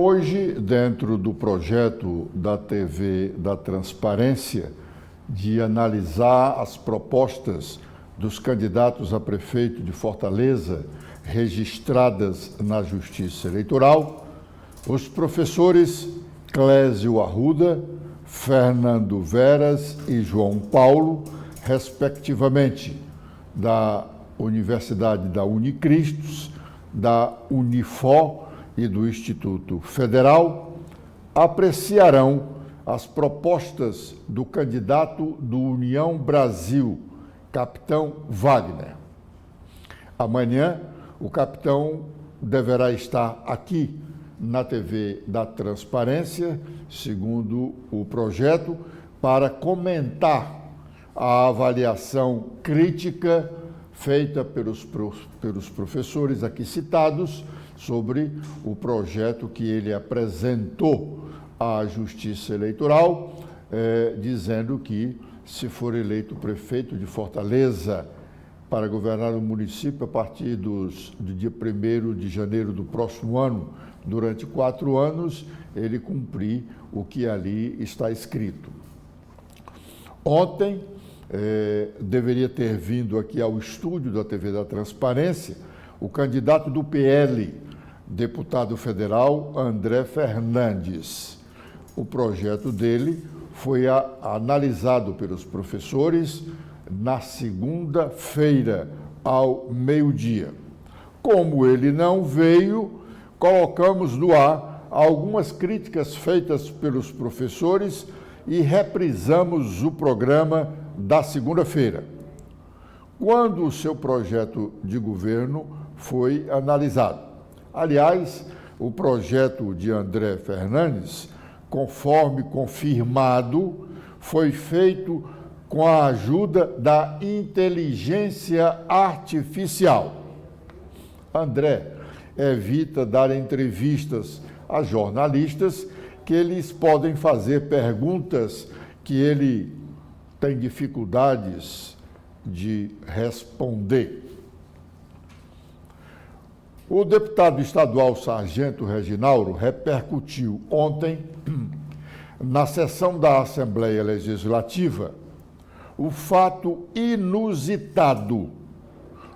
Hoje, dentro do projeto da TV da Transparência, de analisar as propostas dos candidatos a prefeito de Fortaleza registradas na Justiça Eleitoral, os professores Clésio Arruda, Fernando Veras e João Paulo, respectivamente, da Universidade da Unicristos, da Unifor e do Instituto Federal, apreciarão as propostas do candidato do União Brasil, capitão Wagner. Amanhã, o capitão deverá estar aqui na TV da Transparência, segundo o projeto, para comentar a avaliação crítica feita pelos professores aqui citados sobre o projeto que ele apresentou à Justiça Eleitoral, dizendo que, se for eleito prefeito de Fortaleza para governar o município a partir do dia 1º de janeiro do próximo ano, durante 4 anos, ele cumprir o que ali está escrito. Ontem, deveria ter vindo aqui ao estúdio da TV da Transparência o candidato do PL, deputado federal André Fernandes. O projeto dele foi analisado pelos professores na segunda-feira, ao meio-dia. Como ele não veio, colocamos no ar algumas críticas feitas pelos professores e reprisamos o programa da segunda-feira, quando o seu projeto de governo foi analisado. Aliás, o projeto de André Fernandes, conforme confirmado, foi feito com a ajuda da inteligência artificial. André evita dar entrevistas a jornalistas que eles podem fazer perguntas que ele tem dificuldades de responder. O deputado estadual Sargento Reginaldo repercutiu ontem, na sessão da Assembleia Legislativa, o fato inusitado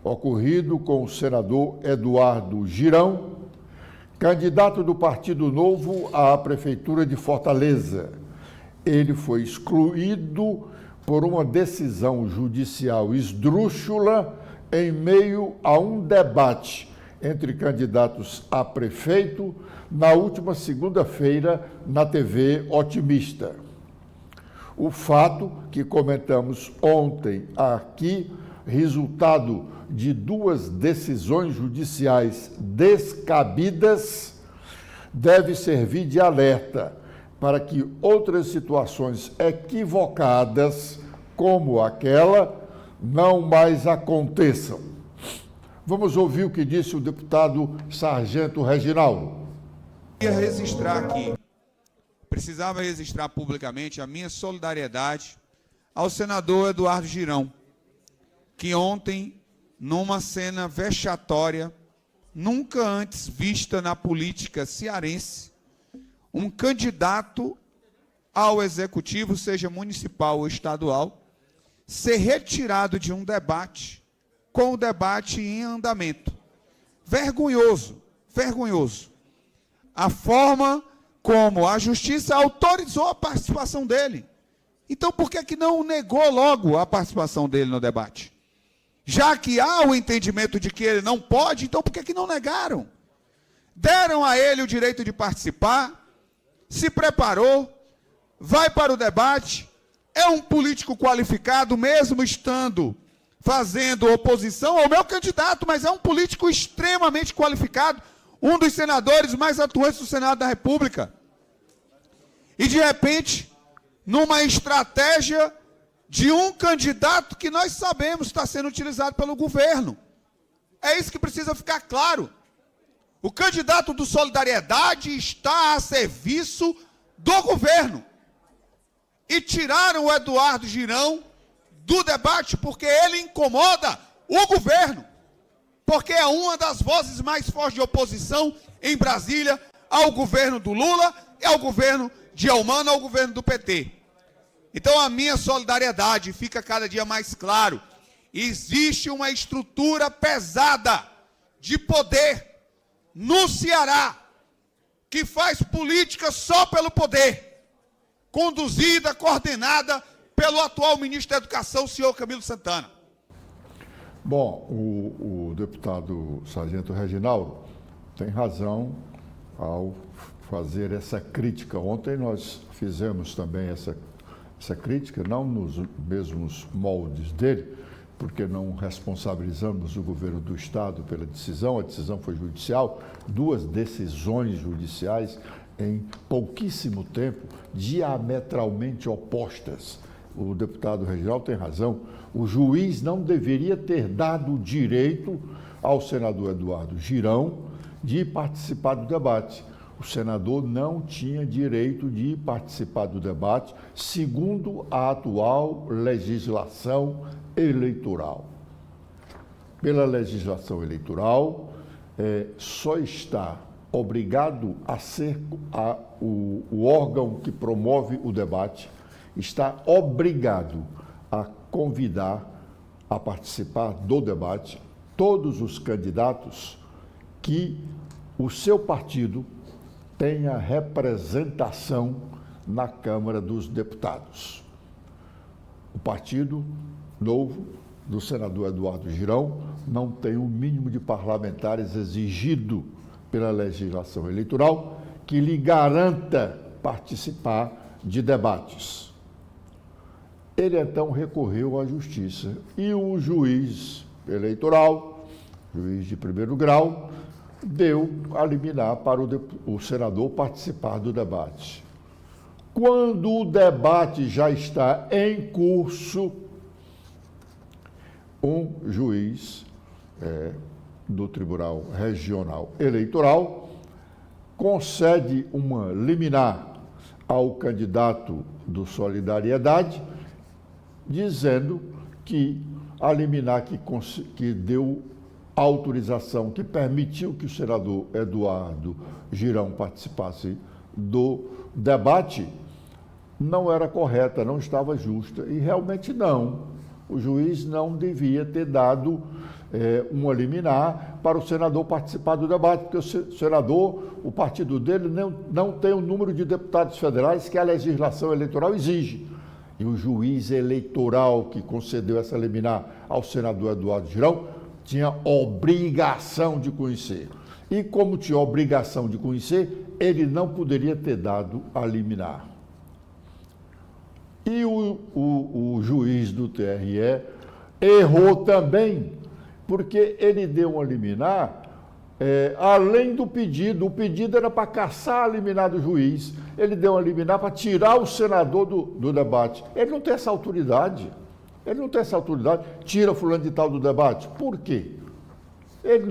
ocorrido com o senador Eduardo Girão, candidato do Partido Novo à Prefeitura de Fortaleza. Ele foi excluído por uma decisão judicial esdrúxula em meio a um debate entre candidatos a prefeito na última segunda-feira na TV Otimista. O fato que comentamos ontem aqui, resultado de 2 decisões judiciais descabidas, deve servir de alerta para que outras situações equivocadas, como aquela, não mais aconteçam. Vamos ouvir o que disse o deputado Sargento Reginaldo. Eu queria registrar aqui, precisava registrar publicamente a minha solidariedade ao senador Eduardo Girão, que ontem, numa cena vexatória, nunca antes vista na política cearense, um candidato ao executivo, seja municipal ou estadual, ser retirado de um debate, com o debate em andamento. Vergonhoso, vergonhoso. A forma como a Justiça autorizou a participação dele. Então, por que não negou logo a participação dele no debate? Já que há o entendimento de que ele não pode, então por que não negaram? Deram a ele o direito de participar, se preparou, vai para o debate, é um político qualificado, mesmo estando fazendo oposição ao meu candidato, mas é um político extremamente qualificado, um dos senadores mais atuantes do Senado da República. E, de repente, numa estratégia de um candidato que nós sabemos está sendo utilizado pelo governo. É isso que precisa ficar claro. O candidato do Solidariedade está a serviço do governo. E tiraram o Eduardo Girão do debate porque ele incomoda o governo. Porque é uma das vozes mais fortes de oposição em Brasília, ao governo do Lula e ao governo de Eumano, ao governo do PT. Então a minha solidariedade fica cada dia mais claro. Existe uma estrutura pesada de poder no Ceará que faz política só pelo poder, conduzida, coordenada pelo atual ministro da Educação, o senhor Camilo Santana. Bom, o deputado Sargento Reginaldo tem razão ao fazer essa crítica. Ontem nós fizemos também essa crítica, não nos mesmos moldes dele, porque não responsabilizamos o governo do Estado pela decisão, a decisão foi judicial, 2 decisões judiciais em pouquíssimo tempo, diametralmente opostas. O deputado Reginaldo tem razão, o juiz não deveria ter dado o direito ao senador Eduardo Girão de participar do debate. O senador não tinha direito de participar do debate, segundo a atual legislação eleitoral. Pela legislação eleitoral, só está obrigado a ser o órgão que promove o debate, está obrigado a convidar a participar do debate todos os candidatos que o seu partido tenha representação na Câmara dos Deputados. O Partido Novo, do senador Eduardo Girão, não tem o mínimo de parlamentares exigido pela legislação eleitoral que lhe garanta participar de debates. Ele então recorreu à Justiça e o juiz eleitoral, juiz de primeiro grau, deu a liminar para o senador participar do debate. Quando o debate já está em curso, um juiz do Tribunal Regional Eleitoral concede uma liminar ao candidato do Solidariedade, dizendo que a liminar que deu autorização, que permitiu que o senador Eduardo Girão participasse do debate, não era correta, não estava justa, e realmente não. O juiz não devia ter dado uma liminar para o senador participar do debate, porque o senador, o partido dele, não tem o número de deputados federais que a legislação eleitoral exige. E o juiz eleitoral que concedeu essa liminar ao senador Eduardo Girão tinha obrigação de conhecer. E como tinha obrigação de conhecer, ele não poderia ter dado a liminar. E o juiz do TRE errou também, porque ele deu uma liminar além do pedido. O pedido era para cassar a liminar do juiz. Ele deu uma liminar para tirar o senador do debate. Ele não tem essa autoridade. Ele não tem essa autoridade. Tira fulano de tal do debate. Por quê? Ele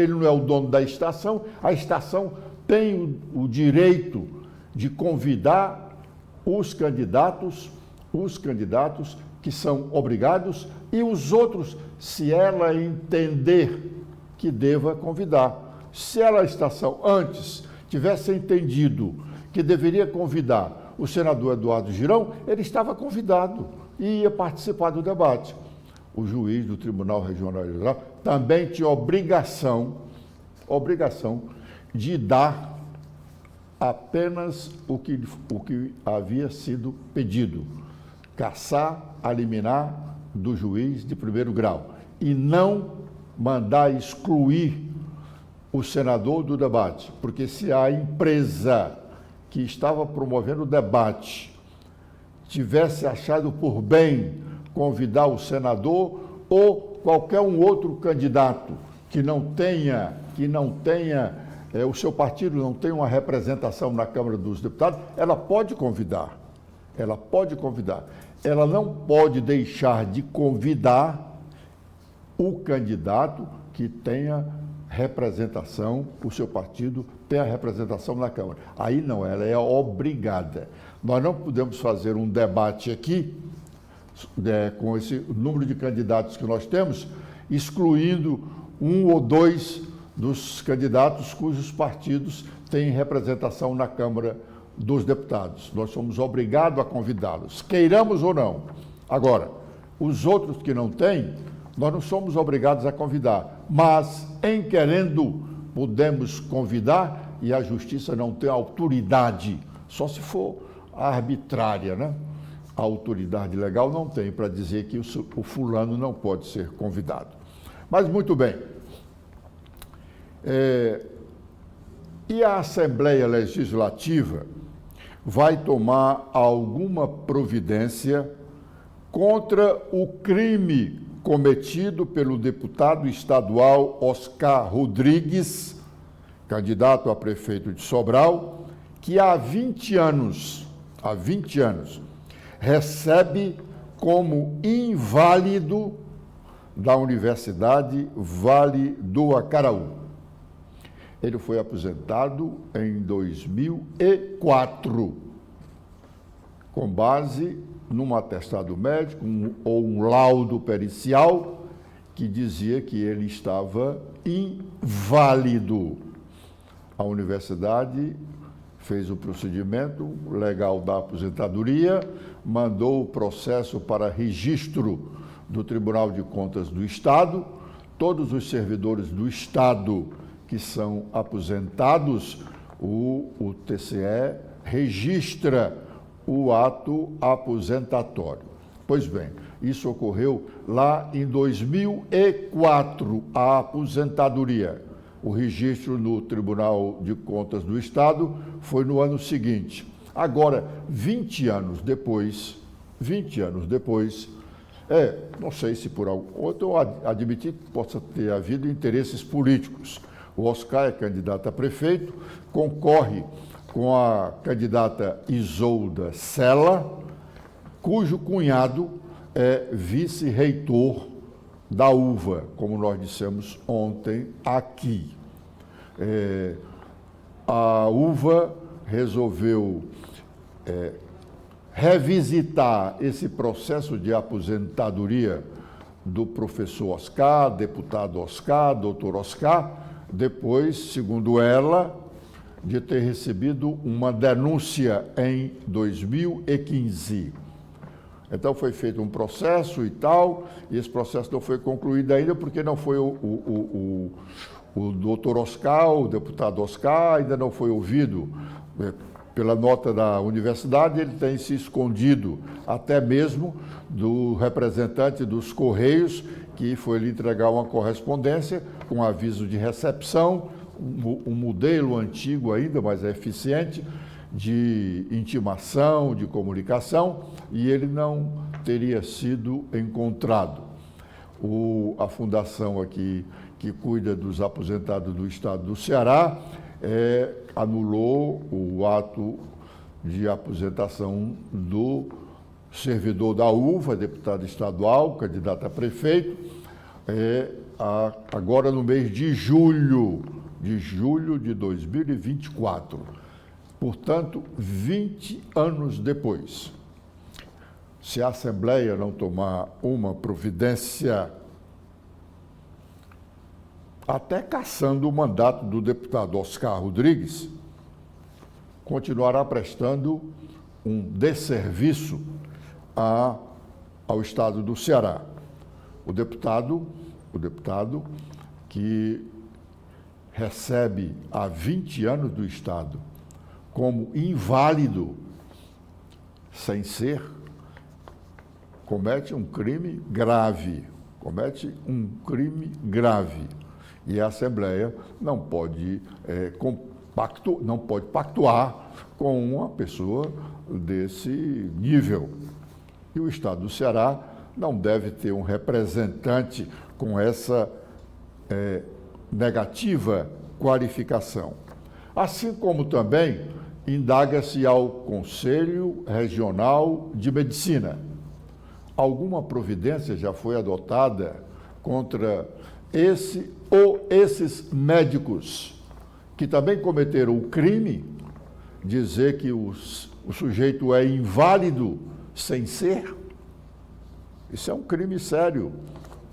não é o dono da estação. A estação tem o direito de convidar os candidatos que são obrigados e os outros, se ela entender que deva convidar. Se a estação antes tivesse entendido que deveria convidar o senador Eduardo Girão, ele estava convidado e ia participar do debate. O juiz do Tribunal Regional Eleitoral também tinha obrigação de dar apenas o que havia sido pedido, cassar a liminar do juiz de primeiro grau e não mandar excluir o senador do debate, porque se a empresa que estava promovendo o debate tivesse achado por bem convidar o senador ou qualquer um outro candidato que não tenha o seu partido não tem uma representação na Câmara dos Deputados, ela pode convidar. Ela não pode deixar de convidar o candidato que tenha representação, o seu partido tem a representação na Câmara. Aí não, ela é obrigada. Nós não podemos fazer um debate aqui, com esse número de candidatos que nós temos, excluindo um ou dois dos candidatos cujos partidos têm representação na Câmara dos Deputados. Nós somos obrigados a convidá-los, queiramos ou não. Agora, os outros que não têm, nós não somos obrigados a convidar, mas, em querendo, podemos convidar e a Justiça não tem autoridade, só se for arbitrária, né? A autoridade legal não tem para dizer que o fulano não pode ser convidado. Mas, muito bem. E a Assembleia Legislativa vai tomar alguma providência contra o crime cometido pelo deputado estadual Oscar Rodrigues, candidato a prefeito de Sobral, que há 20 anos, recebe como inválido da Universidade Vale do Acaraú. Ele foi aposentado em 2004, com base num atestado médico ou um laudo pericial que dizia que ele estava inválido. A universidade fez o procedimento legal da aposentadoria, mandou o processo para registro do Tribunal de Contas do Estado. Todos os servidores do Estado que são aposentados, o TCE registra o ato aposentatório. Pois bem, isso ocorreu lá em 2004, a aposentadoria. O registro no Tribunal de Contas do Estado foi no ano seguinte. Agora, 20 anos depois, não sei se por algum outro, eu admiti que possa ter havido interesses políticos. O Oscar é candidato a prefeito, concorre com a candidata Isolda Sela, cujo cunhado é vice-reitor da UVA, como nós dissemos ontem aqui. A UVA resolveu revisitar esse processo de aposentadoria do professor Oscar, deputado Oscar, doutor Oscar, depois, segundo ela, de ter recebido uma denúncia em 2015. Então, foi feito um processo e tal, e esse processo não foi concluído ainda, porque não foi o doutor Oscar, o deputado Oscar, ainda não foi ouvido. Pela nota da universidade, ele tem se escondido, até mesmo do representante dos Correios, que foi lhe entregar uma correspondência com aviso de recepção, um modelo antigo ainda, mas eficiente, de intimação, de comunicação, e ele não teria sido encontrado. A fundação aqui, que cuida dos aposentados do estado do Ceará, anulou o ato de aposentação do servidor da UVA, deputado estadual, candidato a prefeito, agora no mês de julho de 2024. Portanto, 20 anos depois. Se a Assembleia não tomar uma providência, até cassando o mandato do deputado Oscar Rodrigues, continuará prestando um desserviço ao Estado do Ceará. O deputado que recebe há 20 anos do Estado como inválido, sem ser, comete um crime grave, E a Assembleia não pode pactuar com uma pessoa desse nível. E o Estado do Ceará não deve ter um representante com essa negativa qualificação. Assim como também indaga-se ao Conselho Regional de Medicina. Alguma providência já foi adotada contra esses médicos que também cometeram o crime, dizer que o sujeito é inválido sem ser? Isso é um crime sério.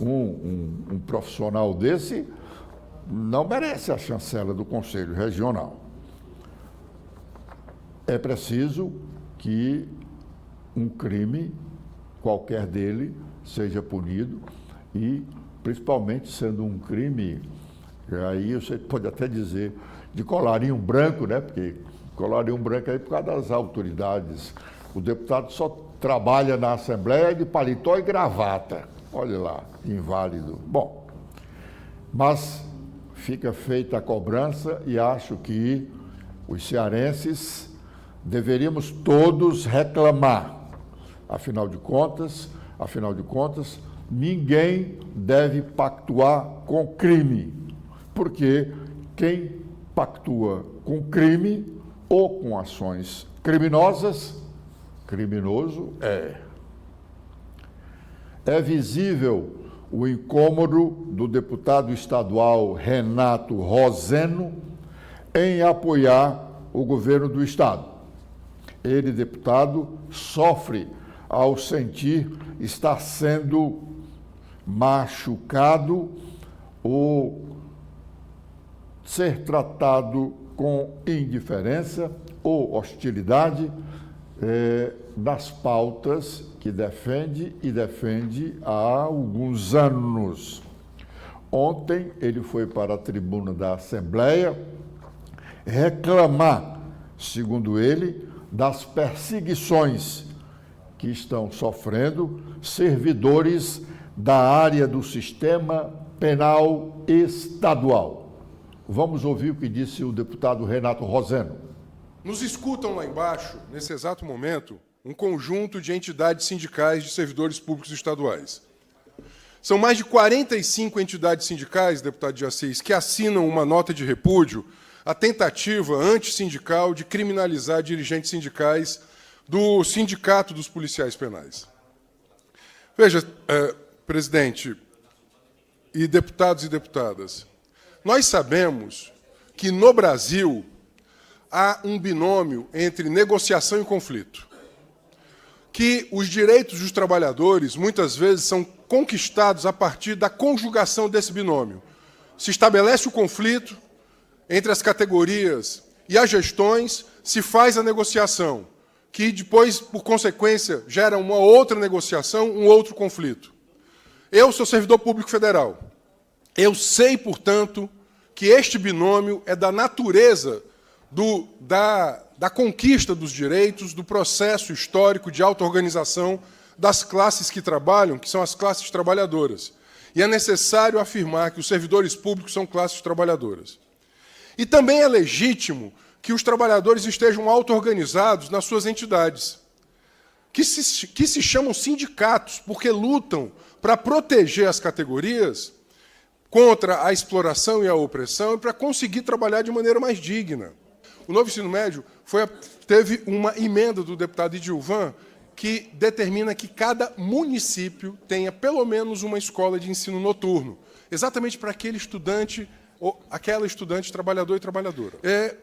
Um profissional desse não merece a chancela do Conselho Regional. é preciso que um crime, qualquer dele, seja punido e, principalmente, sendo um crime, aí você pode até dizer, de colarinho branco, né? Porque colarinho branco aí por causa das autoridades. O deputado só trabalha na Assembleia de paletó e gravata. Olha lá, inválido. Bom, mas fica feita a cobrança e acho que os cearenses deveríamos todos reclamar. Afinal de contas, ninguém deve pactuar com crime, porque quem pactua com crime ou com ações criminosas, criminoso é. É visível o incômodo do deputado estadual Renato Roseno em apoiar o governo do estado. Ele, deputado, sofre ao sentir estar sendo machucado ou ser tratado com indiferença ou hostilidade nas pautas que defende há alguns anos. Ontem ele foi para a tribuna da Assembleia reclamar, segundo ele, das perseguições que estão sofrendo servidores da área do sistema penal estadual. Vamos ouvir o que disse o deputado Renato Roseno. Nos escutam lá embaixo, nesse exato momento, um conjunto de entidades sindicais de servidores públicos estaduais. São mais de 45 entidades sindicais, deputado de Assis, que assinam uma nota de repúdio à tentativa antissindical de criminalizar dirigentes sindicais do Sindicato dos Policiais Penais. Veja, presidente e deputados e deputadas, nós sabemos que no Brasil há um binômio entre negociação e conflito, que os direitos dos trabalhadores muitas vezes são conquistados a partir da conjugação desse binômio. Se estabelece o conflito entre as categorias e as gestões, se faz a negociação, que depois, por consequência, gera uma outra negociação, um outro conflito. Eu sou servidor público federal. Eu sei, portanto, que este binômio é da natureza da conquista dos direitos, do processo histórico de auto-organização das classes que trabalham, que são as classes trabalhadoras. E é necessário afirmar que os servidores públicos são classes trabalhadoras. E também é legítimo que os trabalhadores estejam auto-organizados nas suas entidades, que se chamam sindicatos, porque lutam para proteger as categorias contra a exploração e a opressão e para conseguir trabalhar de maneira mais digna. O novo ensino médio teve uma emenda do deputado Edilvan que determina que cada município tenha pelo menos uma escola de ensino noturno, exatamente para aquele estudante ou aquela estudante trabalhador e trabalhadora.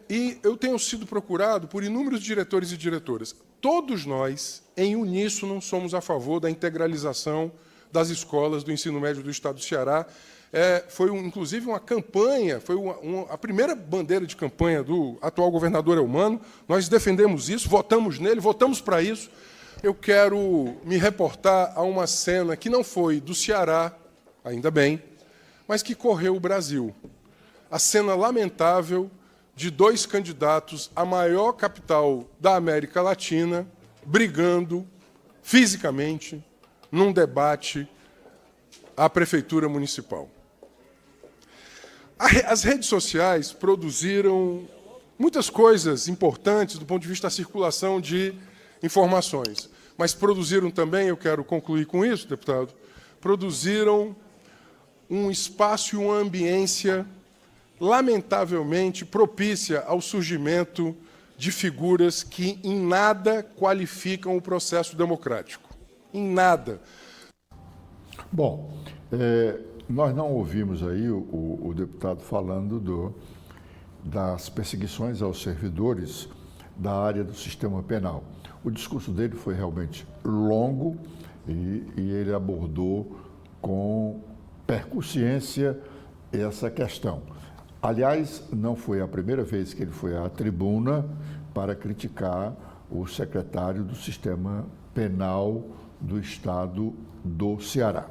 E eu tenho sido procurado por inúmeros diretores e diretoras. Todos nós, em uníssono, somos a favor da integralização das escolas do ensino médio do Estado do Ceará. Foi, inclusive, uma campanha, foi a primeira bandeira de campanha do atual governador Eumano. Nós defendemos isso, votamos nele, votamos para isso. Eu quero me reportar a uma cena que não foi do Ceará, ainda bem, mas que correu o Brasil. A cena lamentável de dois candidatos à maior capital da América Latina brigando fisicamente num debate à prefeitura municipal. As redes sociais produziram muitas coisas importantes do ponto de vista da circulação de informações, mas produziram também, eu quero concluir com isso, deputado, produziram um espaço e uma ambiência lamentavelmente propícia ao surgimento de figuras que em nada qualificam o processo democrático. Em nada. Bom, nós não ouvimos aí o deputado falando das perseguições aos servidores da área do sistema penal. O discurso dele foi realmente longo e ele abordou com percussiência essa questão. Aliás, não foi a primeira vez que ele foi à tribuna para criticar o secretário do Sistema Penal do Estado do Ceará.